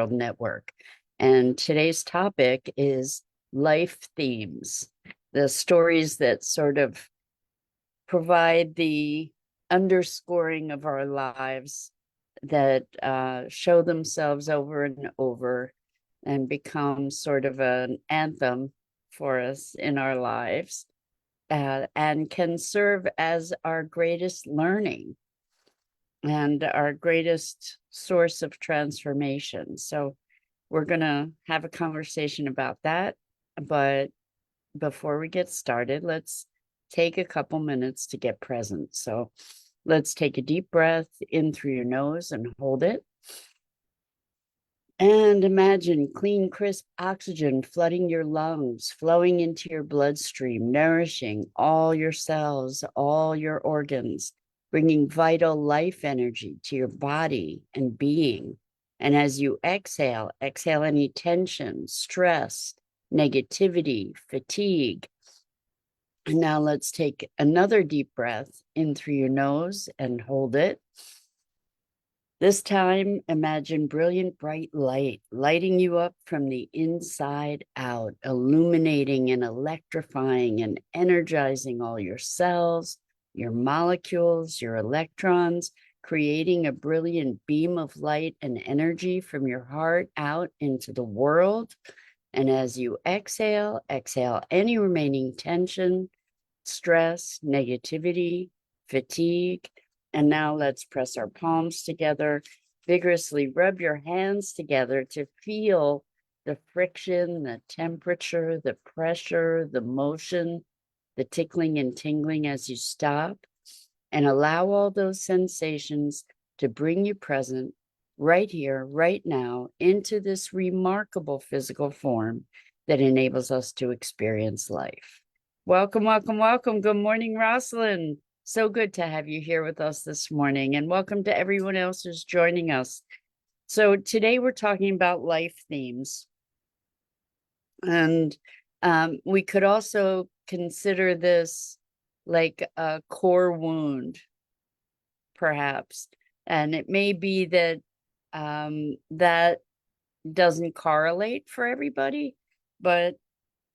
Network. And today's topic is life themes, the stories that sort of provide the underscoring of our lives that show themselves over and over and become sort of an anthem for us in our lives, and can serve as our greatest learning and our greatest source of transformation. So we're going to have a conversation about that. But before we get started, let's take a couple minutes to get present. So let's take a deep breath in through your nose and hold it. And imagine clean, crisp oxygen flooding your lungs, flowing into your bloodstream, nourishing all your cells, all your organs, bringing vital life energy to your body and being. And as you exhale, exhale any tension, stress, negativity, fatigue. And now let's take another deep breath in through your nose and hold it. This time, imagine brilliant, bright light lighting you up from the inside out, illuminating and electrifying and energizing all your cells, your molecules, your electrons, creating a brilliant beam of light and energy from your heart out into the world. And as you exhale, exhale any remaining tension, stress, negativity, fatigue. And now let's press our palms together, vigorously rub your hands together to feel the friction, the temperature, the pressure, the motion, the tickling and tingling as you stop, and allow all those sensations to bring you present right here, right now, into this remarkable physical form that enables us to experience life. Welcome, welcome, welcome. Good morning, Rosalind. So good to have you here with us this morning, and welcome to everyone else who's joining us. So today we're talking about life themes, and we could also consider this like a core wound, perhaps. And it may be that that doesn't correlate for everybody, but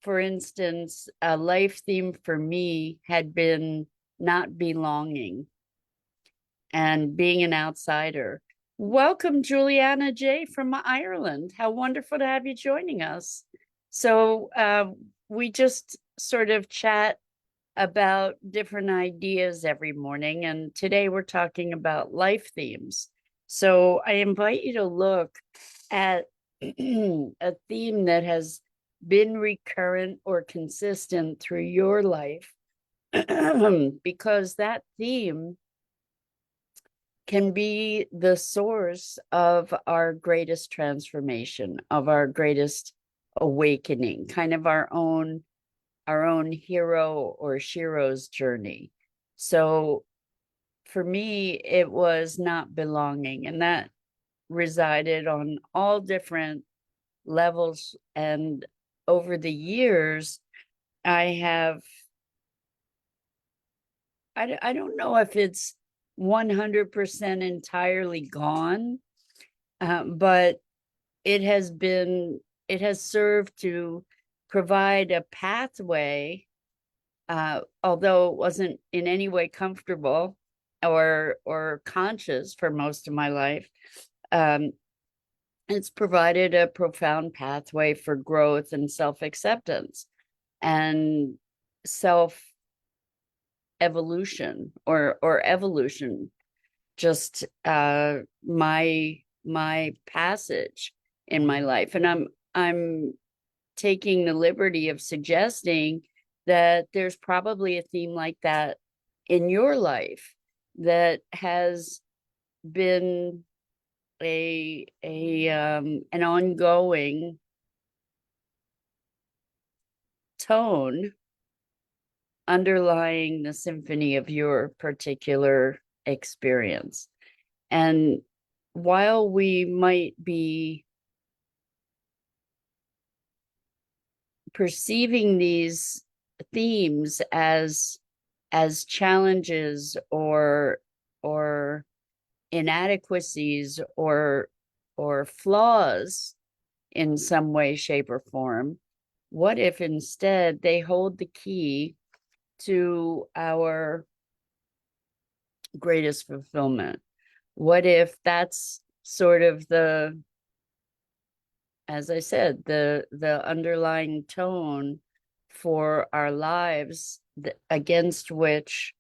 for instance, a life theme for me had been not belonging and being an outsider. Welcome, Juliana J. from Ireland. How wonderful to have you joining us. So we just sort of chat about different ideas every morning, and today we're talking about life themes. So I invite you to look at a theme that has been recurrent or consistent through your life, because that theme can be the source of our greatest transformation, of our greatest awakening, kind of our own hero or shero's journey. So for me, it was not belonging, and that resided on all different levels. And over the years, I don't know if it's 100% entirely gone, but it has served to provide a pathway, although it wasn't in any way comfortable or conscious for most of my life. It's provided a profound pathway for growth and self-acceptance and self-evolution or evolution. Just my passage in my life. And I'm taking the liberty of suggesting that there's probably a theme like that in your life that has been an ongoing tone underlying the symphony of your particular experience. And while we might be perceiving these themes as challenges or inadequacies or or flaws in some way, shape, or form, what if instead they hold the key to our greatest fulfillment? What if that's sort of the, as I said, the underlying tone for our lives against which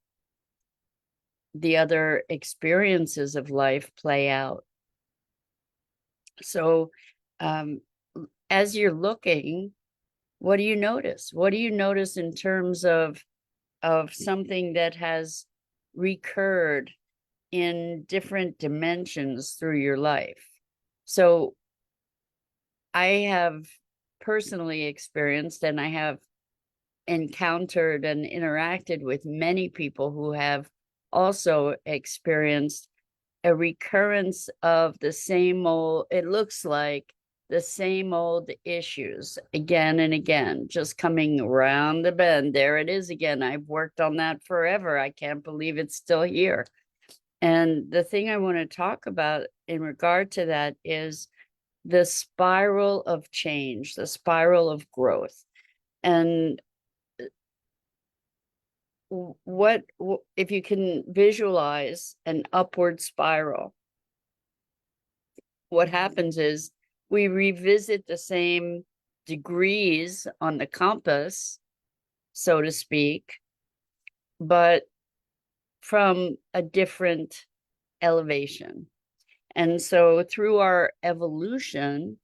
the other experiences of life play out? So as you're looking, what do you notice? What do you notice in terms of something that has recurred in different dimensions through your life? So I have personally experienced, and I have encountered and interacted with many people who have also experienced a recurrence of the same old, it looks like the same old issues again and again, just coming around the bend. There it is again. I've worked on that forever. I can't believe it's still here. And the thing I want to talk about in regard to that is the spiral of change, the spiral of growth. And what if you can visualize an upward spiral? What happens is we revisit the same degrees on the compass, so to speak, but from a different elevation. And so through our evolution,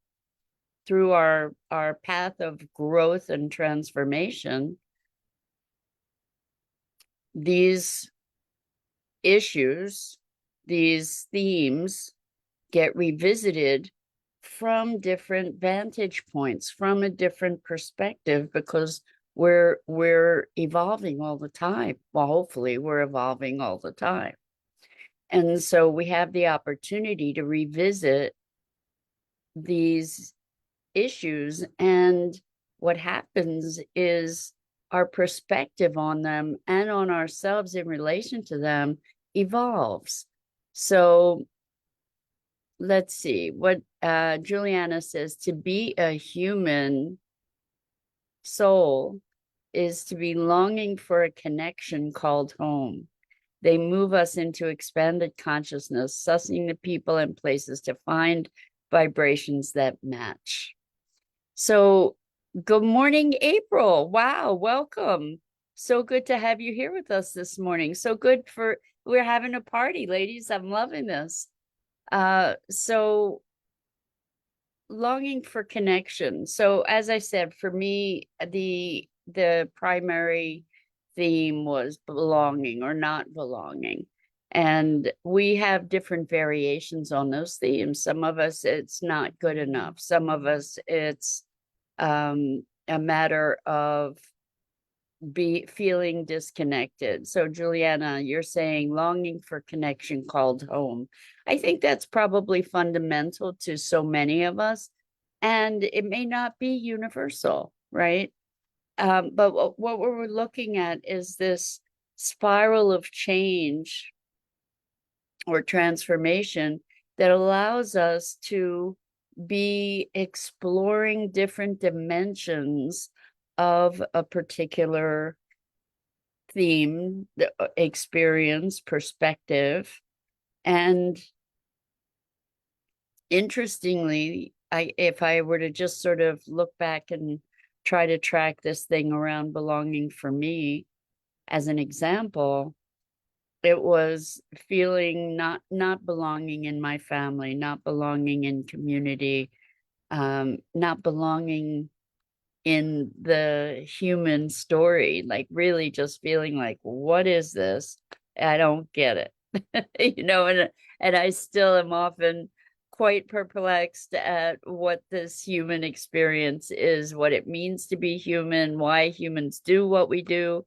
through our path of growth and transformation, these issues, these themes get revisited from different vantage points, from a different perspective, because we're evolving all the time. Well, hopefully we're evolving all the time. And so we have the opportunity to revisit these issues, and what happens is our perspective on them and on ourselves in relation to them evolves. So let's see what Juliana says: to be a human soul is to be longing for a connection called home. They move us into expanded consciousness, sussing the people and places to find vibrations that match. So good morning, April. Wow, welcome. So good to have you here with us this morning. So good we're having a party, ladies. I'm loving this. So longing for connection. So as I said, for me, the primary theme was belonging or not belonging. And we have different variations on those themes. Some of us, it's not good enough. Some of us, it's a matter of feeling disconnected. So Juliana, you're saying longing for connection called home. I think that's probably fundamental to so many of us, and it may not be universal, right? But what we're looking at is this spiral of change or transformation that allows us to be exploring different dimensions of a particular theme, experience, perspective. And interestingly, if I were to just sort of look back and try to track this thing around belonging for me as an example, it was feeling not belonging in my family, not belonging in community, not belonging in the human story, like really just feeling like, what is this? I don't get it. And I still am often quite perplexed at what this human experience is, what it means to be human, why humans do what we do,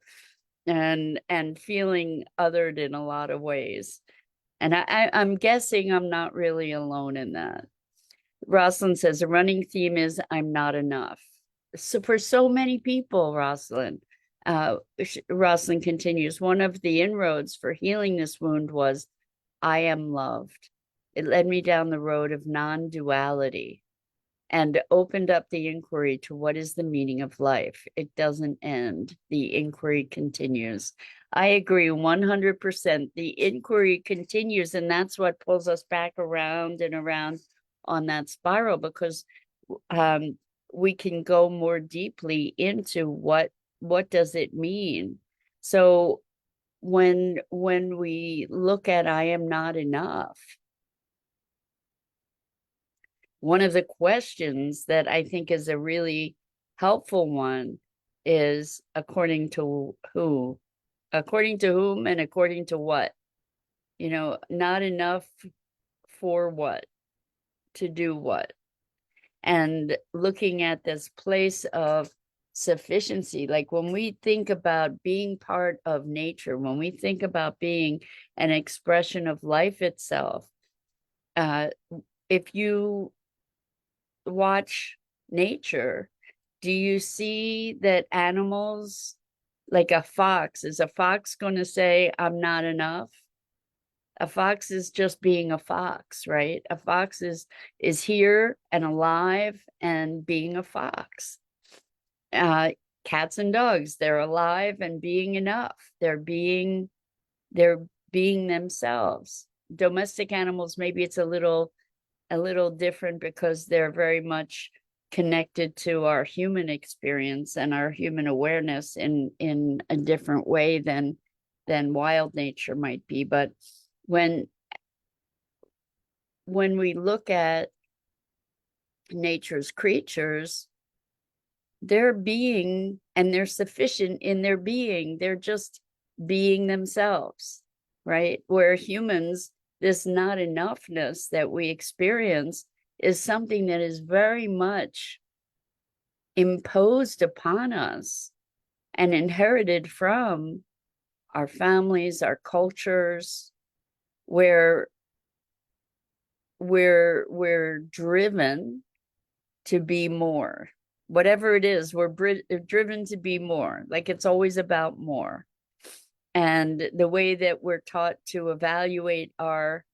and feeling othered in a lot of ways. And I'm guessing I'm not really alone in that. Rosalind says, a running theme is I'm not enough. So for so many people, Rosalind continues, one of the inroads for healing this wound was I am loved. It led me down the road of non-duality and opened up the inquiry to what is the meaning of life. It doesn't end. The inquiry continues. I agree 100%. The inquiry continues, and that's what pulls us back around and around on that spiral, because um, we can go more deeply into what does it mean. So when we look at I am not enough, one of the questions that I think is a really helpful one is according to who? According to whom and according to what? Not enough for what? To do what? And looking at this place of sufficiency, like when we think about being part of nature, when we think about being an expression of life itself, if you watch nature, do you see that animals, like a fox, is a fox going to say, I'm not enough? A fox is just being a fox, right? A fox is here and alive and being a fox. Cats and dogs, they're alive and being enough. They're being themselves. Domestic animals, maybe it's a little different because they're very much connected to our human experience and our human awareness in a different way than wild nature might be. But when we look at nature's creatures, they're being, and they're sufficient in their being. They're just being themselves, right? Where humans, this not enoughness that we experience is something that is very much imposed upon us and inherited from our families, our cultures, where we're driven to be more. Whatever it is, we're driven to be more. Like it's always about more. And the way that we're taught to evaluate our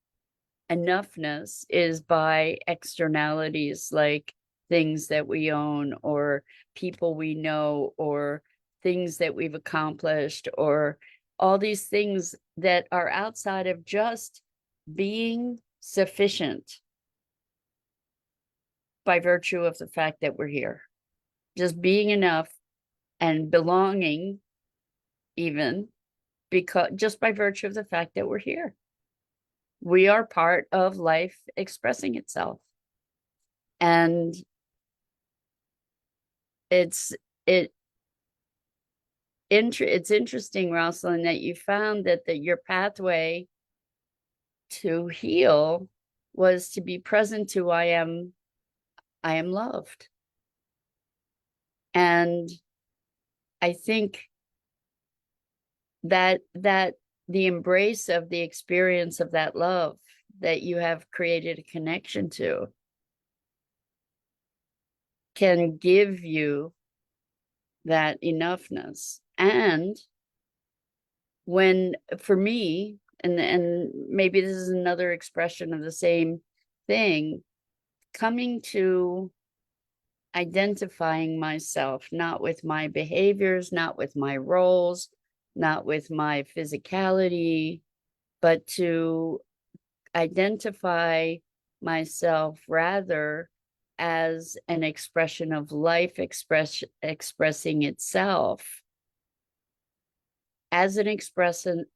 enoughness is by externalities, like things that we own or people we know or things that we've accomplished, or all these things that are outside of just being sufficient by virtue of the fact that we're here, just being enough and belonging, even because just by virtue of the fact that we're here. We are part of life expressing itself. And it's interesting, Rosalind, that you found that your pathway to heal was to be present to I am loved. And I think that the embrace of the experience of that love that you have created a connection to can give you that enoughness. And when, for me, and maybe this is another expression of the same thing, coming to identifying myself, not with my behaviors, not with my roles, not with my physicality, but to identify myself rather as an expression of life expressing itself, as an expression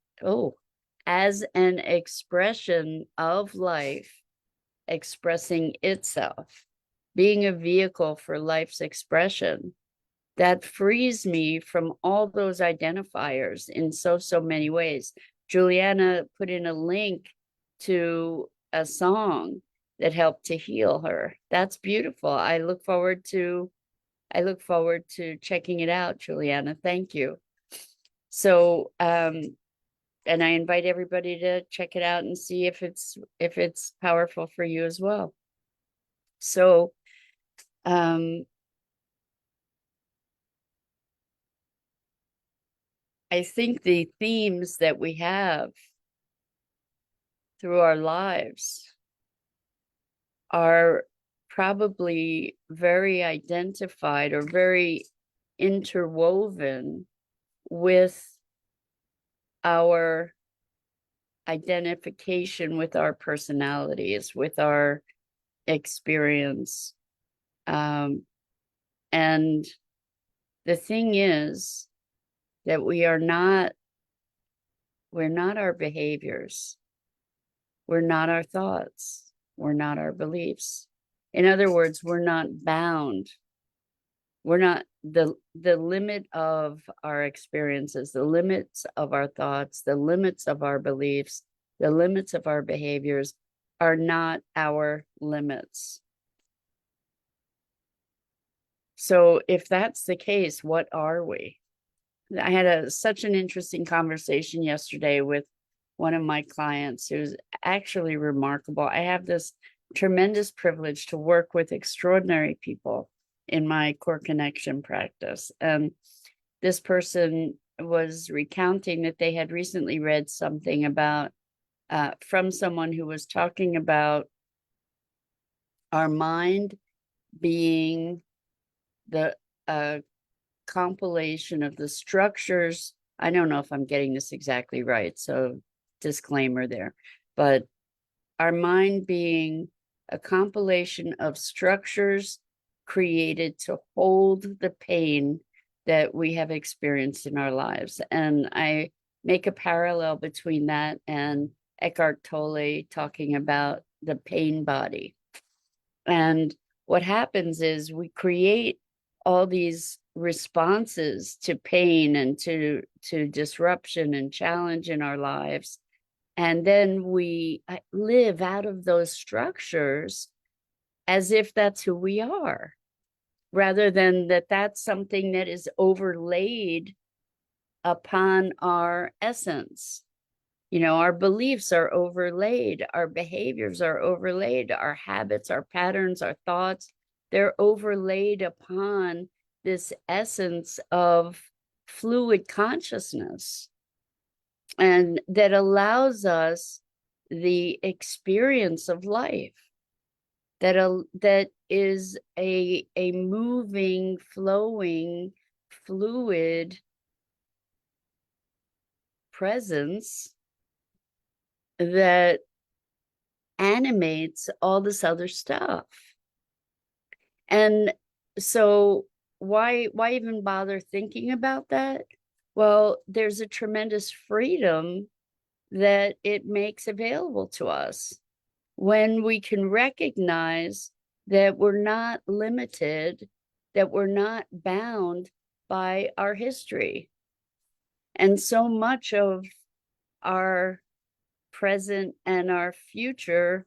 of life expressing itself, being a vehicle for life's expression. That frees me from all those identifiers in so many ways. Juliana put in a link to a song that helped to heal her. That's beautiful. I look forward to checking it out, Juliana. Thank you. So and I invite everybody to check it out and see if it's powerful for you as well. So I think the themes that we have through our lives are probably very identified or very interwoven with our identification with our personalities, with our experience. And the thing is that we're not our behaviors. We're not our thoughts. We're not our beliefs. In other words, we're not bound. We're not the limit of our experiences, the limits of our thoughts, the limits of our beliefs, the limits of our behaviors are not our limits. So if that's the case, what are we? I had such an interesting conversation yesterday with one of my clients who's actually remarkable. I have this tremendous privilege to work with extraordinary people in my core connection practice. And this person was recounting that they had recently read something about from someone who was talking about our mind being the compilation of the structures. I don't know if I'm getting this exactly right, so disclaimer there, but our mind being a compilation of structures created to hold the pain that we have experienced in our lives. And I make a parallel between that and Eckhart Tolle talking about the pain body. And what happens is we create all these responses to pain and to disruption and challenge in our lives. And then we live out of those structures as if that's who we are, rather than that's something that is overlaid upon our essence. Our beliefs are overlaid, our behaviors are overlaid, our habits, our patterns, our thoughts, they're overlaid upon this essence of fluid consciousness. And that allows us the experience of life that is a moving, flowing, fluid presence that animates all this other stuff. And so why even bother thinking about that? Well, there's a tremendous freedom that it makes available to us when we can recognize that we're not limited, that we're not bound by our history. And so much of our present and our future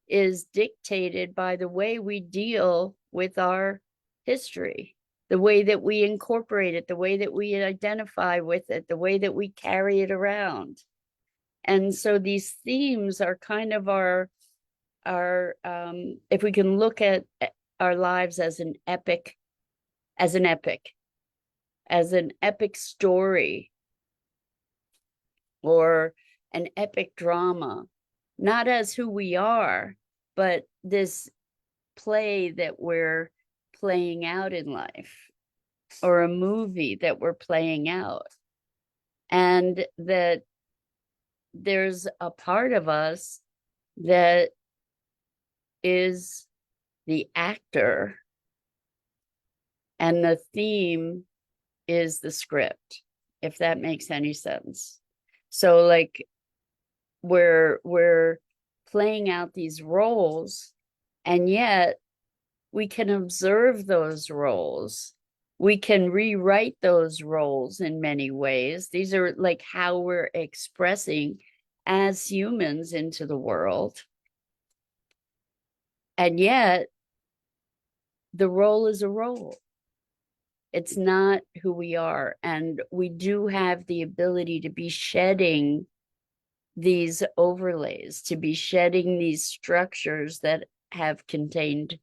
is dictated by the way we deal with our history, the way that we incorporate it, the way that we identify with it, the way that we carry it around. And so these themes are kind of our if we can look at our lives as an epic story or an epic drama, not as who we are, but this play that we're playing out in life, or a movie that we're playing out. And that there's a part of us that is the actor, and the theme is the script, if that makes any sense. So like we're playing out these roles, and yet we can observe those roles. We can rewrite those roles in many ways. These are like how we're expressing as humans into the world. And yet the role is a role. It's not who we are. And we do have the ability to be shedding these overlays, to be shedding these structures that have contained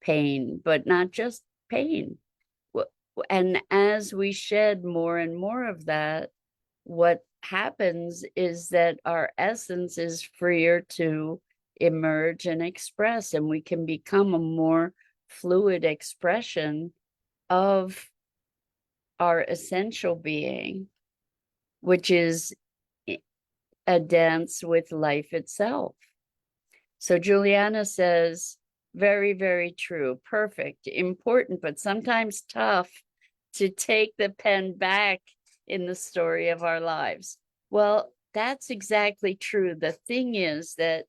pain, but not just pain. And as we shed more and more of that, what happens is that our essence is freer to emerge and express, and we can become a more fluid expression of our essential being, which is a dance with life itself. So Juliana says, very, very true, perfect, important, but sometimes tough to take the pen back in the story of our lives. Well, that's exactly true. The thing is that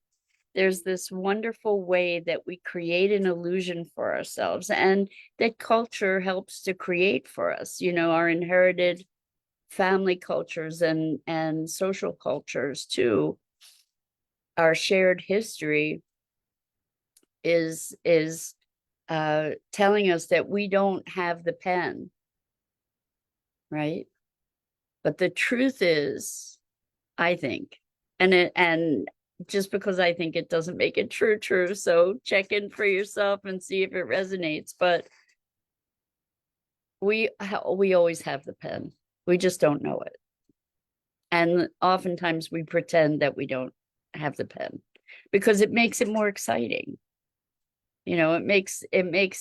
there's this wonderful way that we create an illusion for ourselves, and that culture helps to create for us, you know, our inherited family cultures and social cultures too. Our shared history is telling us that we don't have the pen, right? But the truth is, I think, and just because I think it doesn't make it true. So check in for yourself and see if it resonates. But we always have the pen. We just don't know it. And oftentimes we pretend that we don't have the pen because it makes it more exciting. You know, it makes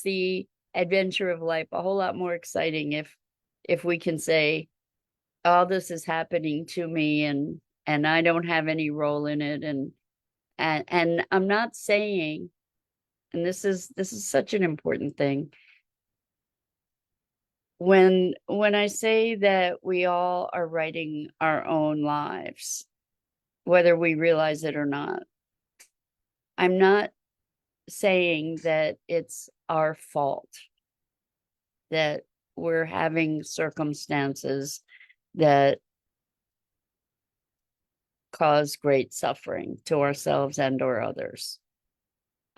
the adventure of life a whole lot more exciting if we can say, all this is happening to me and I don't have any role in it. And I'm not saying, and this is such an important thing, when I say that we all are writing our own lives, whether we realize it or not, I'm not saying that it's our fault that we're having circumstances that cause great suffering to ourselves and or others.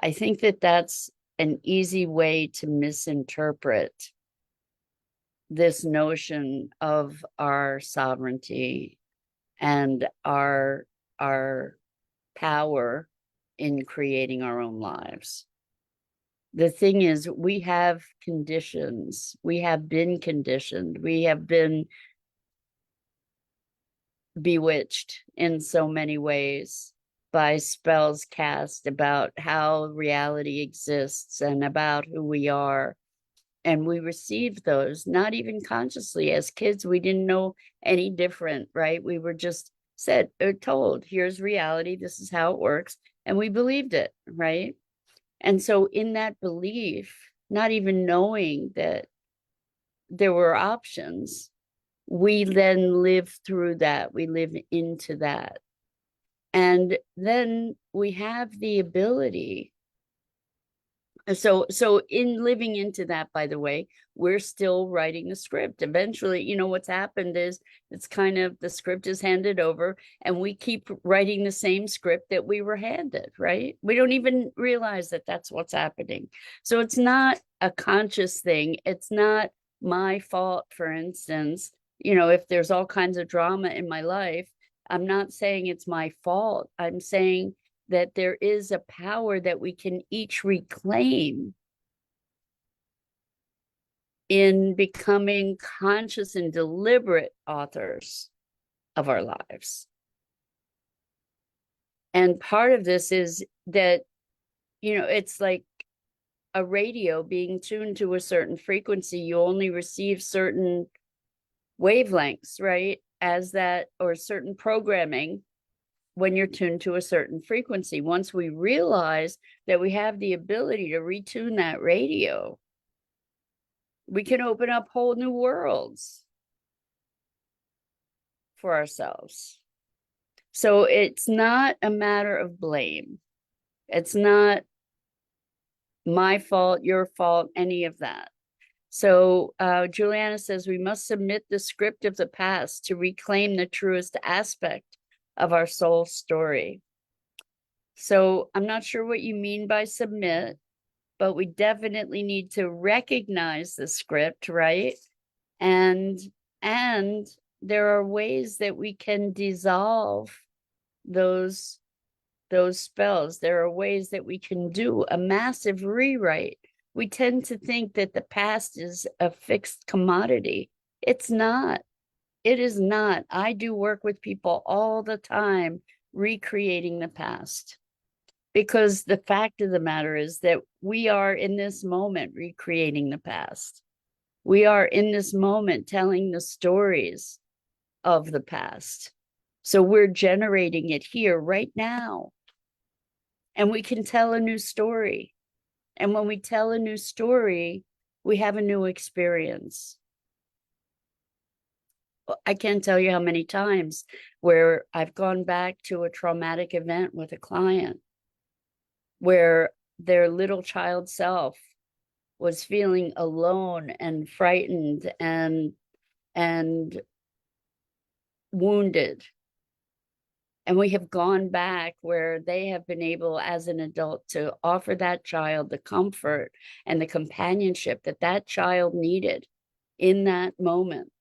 I think that that's an easy way to misinterpret this notion of our sovereignty and our power in creating our own lives. The thing is, we have conditions, we have been conditioned, we have been bewitched in so many ways by spells cast about how reality exists and about who we are. And we received those, not even consciously. As kids, we didn't know any different, right? We were just said or told, here's reality, this is how it works. And we believed it, right? And so in that belief, not even knowing that there were options, we then live through that, we live into that. And then we have the ability. So in living into that, by the way, we're still writing the script. Eventually, you know, what's happened is it's kind of the script is handed over and we keep writing the same script that we were handed, right? We don't even realize that that's what's happening. So it's not a conscious thing. It's not my fault, for instance. You know, if there's all kinds of drama in my life, I'm not saying it's my fault. I'm saying that there is a power that we can each reclaim in becoming conscious and deliberate authors of our lives. And part of this is that, you know, it's like a radio being tuned to a certain frequency. You only receive certain wavelengths, right? As that, or certain programming when you're tuned to a certain frequency. Once we realize that we have the ability to retune that radio, we can open up whole new worlds for ourselves. So it's not a matter of blame. It's not my fault, your fault, any of that. So Juliana says we must submit the script of the past to reclaim the truest aspect of our soul story. So I'm not sure what you mean by submit, but we definitely need to recognize the script, right? And there are ways that we can dissolve those spells. There are ways that we can do a massive rewrite. We tend to think that the past is a fixed commodity. It's not. It is not. I do work with people all the time recreating the past. Because the fact of the matter is that we are in this moment recreating the past. We are in this moment telling the stories of the past. So we're generating it here right now. And we can tell a new story. And when we tell a new story, we have a new experience. I can't tell you how many times where I've gone back to a traumatic event with a client where their little child self was feeling alone and frightened and wounded. And we have gone back where they have been able as an adult to offer that child the comfort and the companionship that that child needed in that moment.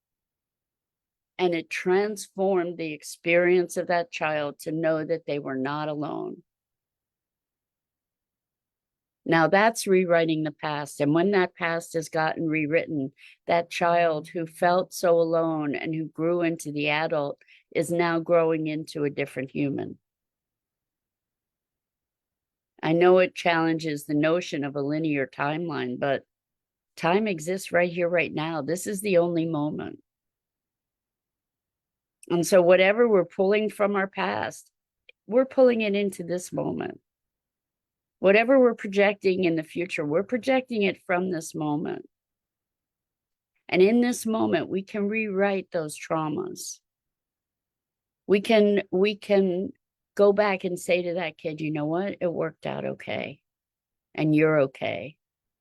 And it transformed the experience of that child to know that they were not alone. Now that's rewriting the past. And when that past has gotten rewritten, that child who felt so alone and who grew into the adult is now growing into a different human. I know it challenges the notion of a linear timeline, but time exists right here, right now. This is the only moment. And so whatever we're pulling from our past, we're pulling it into this moment. Whatever we're projecting in the future, we're projecting it from this moment. And in this moment, we can rewrite those traumas. We can go back and say to that kid, you know what? It worked out okay. And you're okay.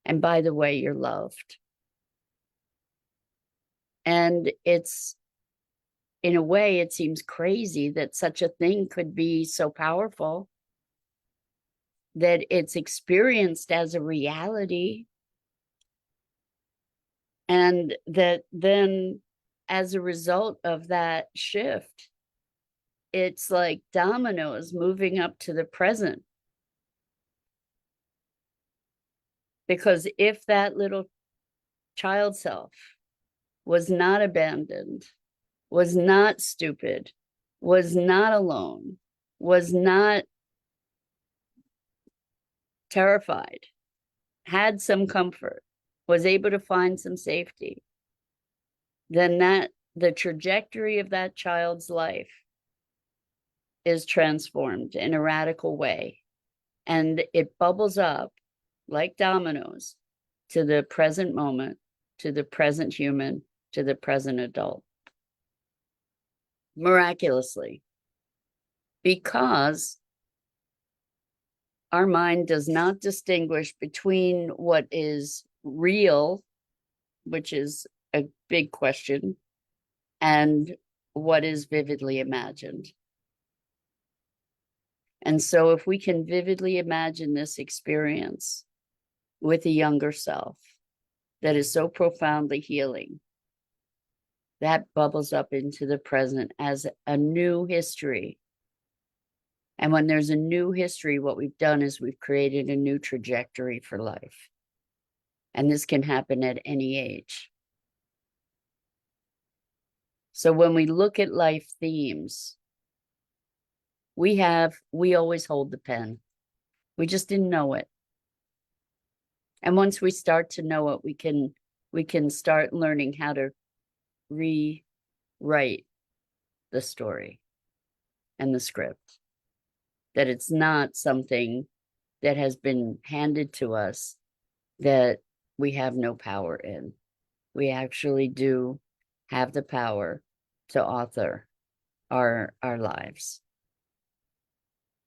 And by the way, you're loved. And it's, in a way, it seems crazy that such a thing could be so powerful, that it's experienced as a reality, and that then as a result of that shift, it's like dominoes moving up to the present. Because if that little child self was not abandoned, was not stupid, was not alone, was not terrified, had some comfort, was able to find some safety, then the trajectory of that child's life is transformed in a radical way. And it bubbles up like dominoes to the present moment, to the present human, to the present adult. Miraculously. Because our mind does not distinguish between what is real, which is a big question, and what is vividly imagined. And so if we can vividly imagine this experience with a younger self that is so profoundly healing, that bubbles up into the present as a new history. And when there's a new history, what we've done is we've created a new trajectory for life. And this can happen at any age. So when we look at life themes, we always hold the pen. We just didn't know it. And once we start to know it, we can start learning how to rewrite the story and the script. That it's not something that has been handed to us that we have no power in. We actually do have the power to author our lives.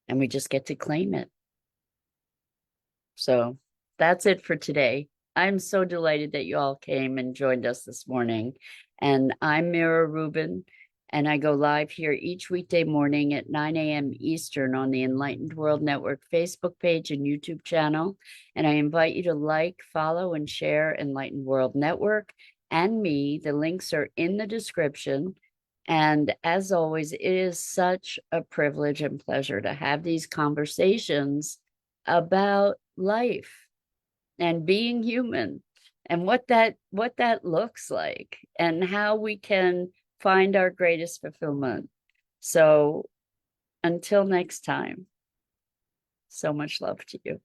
And we just get to claim it. So that's it for today. I'm so delighted that you all came and joined us this morning. And I'm Mira Rubin, and I go live here each weekday morning at 9 a.m. Eastern on the Enlightened World Network Facebook page and YouTube channel. And I invite you to like, follow, and share Enlightened World Network and me. The links are in the description. And as always, it is such a privilege and pleasure to have these conversations about life and being human and what that looks like and how we can find our greatest fulfillment. So until next time, So much love to you.